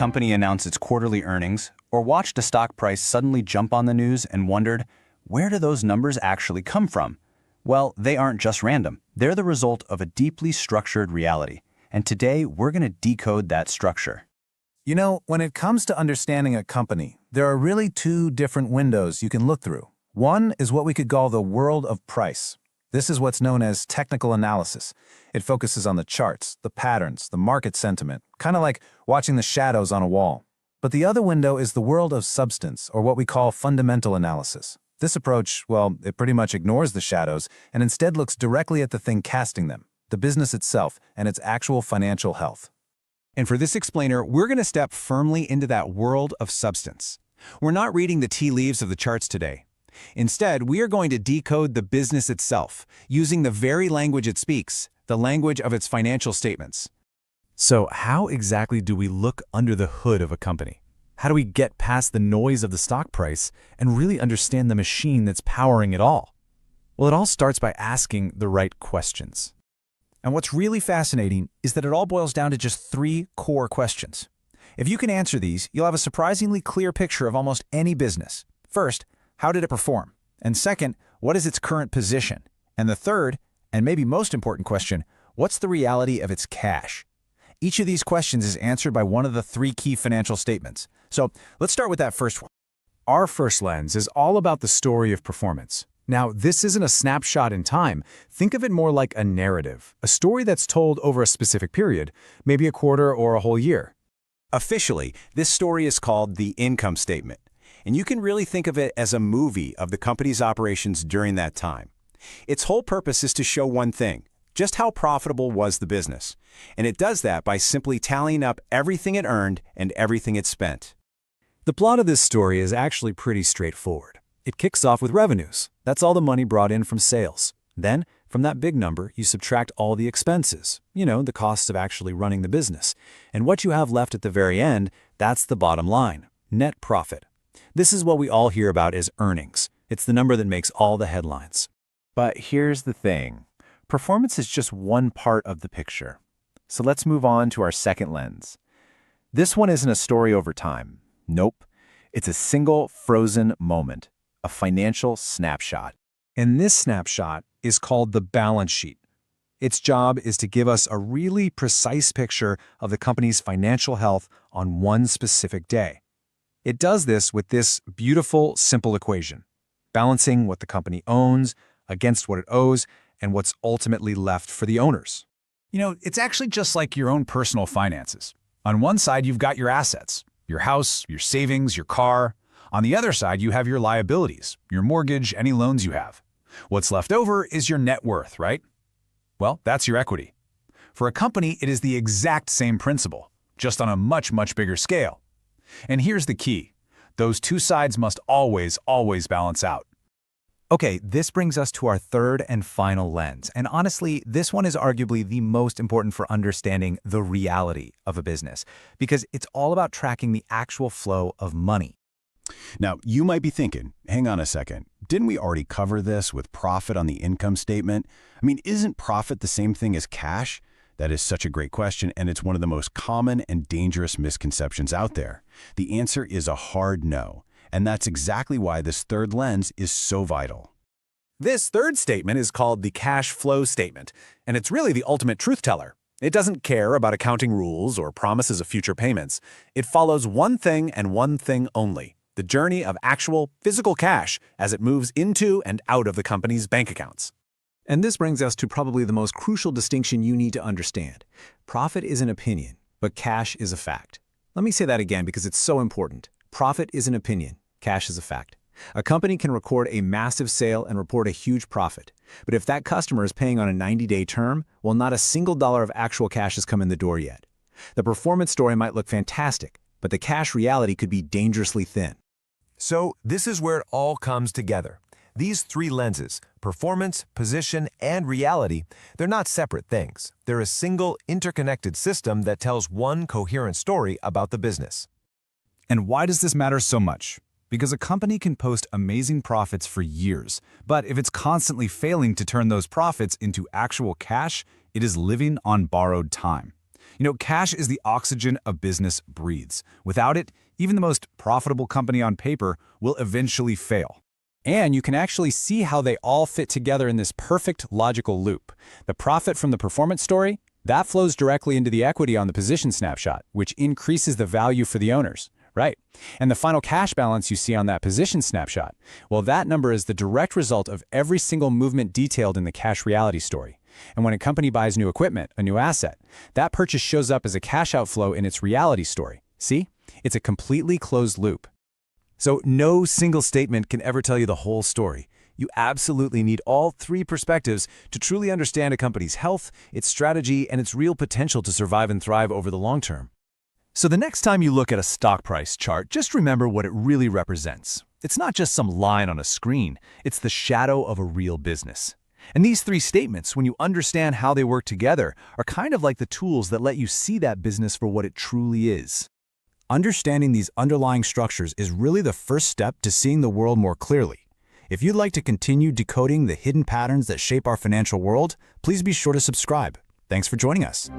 company announce its quarterly earnings, or watched a stock price suddenly jump on the news and wondered, where do those numbers actually come from? Well, they aren't just random. They're the result of a deeply structured reality. And today, we're going to decode that structure. You know, when it comes to understanding a company, there are really two different windows you can look through. One is what we could call the world of price. This is what's known as technical analysis. It focuses on the charts, the patterns, the market sentiment, kind of like watching the shadows on a wall. But the other window is the world of substance, or what we call fundamental analysis. This approach, well, it pretty much ignores the shadows and instead looks directly at the thing casting them, the business itself and its actual financial health. And for this explainer, we're going to step firmly into that world of substance. We're not reading the tea leaves of the charts today. Instead, we are going to decode the business itself, using the very language it speaks, the language of its financial statements. So how exactly do we look under the hood of a company? How do we get past the noise of the stock price and really understand the machine that's powering it all? Well, it all starts by asking the right questions. And what's really fascinating is that it all boils down to just 3 core questions. If you can answer these, you'll have a surprisingly clear picture of almost any business. First, how did it perform? And second, what is its current position? And the third, and maybe most important question, what's the reality of its cash? Each of these questions is answered by one of the 3 key financial statements. So let's start with that first one. Our first lens is all about the story of performance. Now, this isn't a snapshot in time. Think of it more like a narrative, a story that's told over a specific period, maybe a quarter or a whole year. Officially, this story is called the income statement, and you can really think of it as a movie of the company's operations during that time. Its whole purpose is to show one thing, just how profitable was the business, and it does that by simply tallying up everything it earned and everything it spent. The plot of this story is actually pretty straightforward. It kicks off with revenues. That's all the money brought in from sales. Then, from that big number, you subtract all the expenses, the cost of actually running the business. And what you have left at the very end, that's the bottom line, net profit. This is what we all hear about as earnings. It's the number that makes all the headlines. But here's the thing. Performance is just one part of the picture. So let's move on to our second lens. This one isn't a story over time. Nope. It's a single frozen moment, a financial snapshot. And this snapshot is called the balance sheet. Its job is to give us a really precise picture of the company's financial health on one specific day. It does this with this beautiful, simple equation, balancing what the company owns against what it owes and what's ultimately left for the owners. It's actually just like your own personal finances. On one side, you've got your assets, your house, your savings, your car. On the other side, you have your liabilities, your mortgage, any loans you have. What's left over is your net worth, right? Well, that's your equity. For a company, it is the exact same principle, just on a much, much bigger scale. And here's the key. Those two sides must always, always balance out. Okay, this brings us to our third and final lens. And honestly, this one is arguably the most important for understanding the reality of a business, because it's all about tracking the actual flow of money. Now, you might be thinking, hang on a second, didn't we already cover this with profit on the income statement? Isn't profit the same thing as cash? That is such a great question, and it's one of the most common and dangerous misconceptions out there. The answer is a hard no, and that's exactly why this third lens is so vital. This third statement is called the cash flow statement, and it's really the ultimate truth teller. It doesn't care about accounting rules or promises of future payments. It follows one thing and one thing only: the journey of actual physical cash as it moves into and out of the company's bank accounts. And this brings us to probably the most crucial distinction you need to understand. Profit is an opinion, but cash is a fact. Let me say that again because it's so important. Profit is an opinion, cash is a fact. A company can record a massive sale and report a huge profit. But if that customer is paying on a 90-day term, well, not a single dollar of actual cash has come in the door yet. The performance story might look fantastic, but the cash reality could be dangerously thin. So this is where it all comes together. These 3 lenses, performance, position, and reality, they're not separate things. They're a single, interconnected system that tells one coherent story about the business. And why does this matter so much? Because a company can post amazing profits for years, but if it's constantly failing to turn those profits into actual cash, it is living on borrowed time. Cash is the oxygen a business breathes. Without it, even the most profitable company on paper will eventually fail. And you can actually see how they all fit together in this perfect logical loop. The profit from the performance story, that flows directly into the equity on the position snapshot, which increases the value for the owners. Right. And the final cash balance you see on that position snapshot, well, that number is the direct result of every single movement detailed in the cash reality story. And when a company buys new equipment, a new asset, that purchase shows up as a cash outflow in its reality story. See? It's a completely closed loop. So no single statement can ever tell you the whole story. You absolutely need all three perspectives to truly understand a company's health, its strategy, and its real potential to survive and thrive over the long term. So the next time you look at a stock price chart, just remember what it really represents. It's not just some line on a screen, it's the shadow of a real business. And these three statements, when you understand how they work together, are kind of like the tools that let you see that business for what it truly is. Understanding these underlying structures is really the first step to seeing the world more clearly. If you'd like to continue decoding the hidden patterns that shape our financial world, please be sure to subscribe. Thanks for joining us.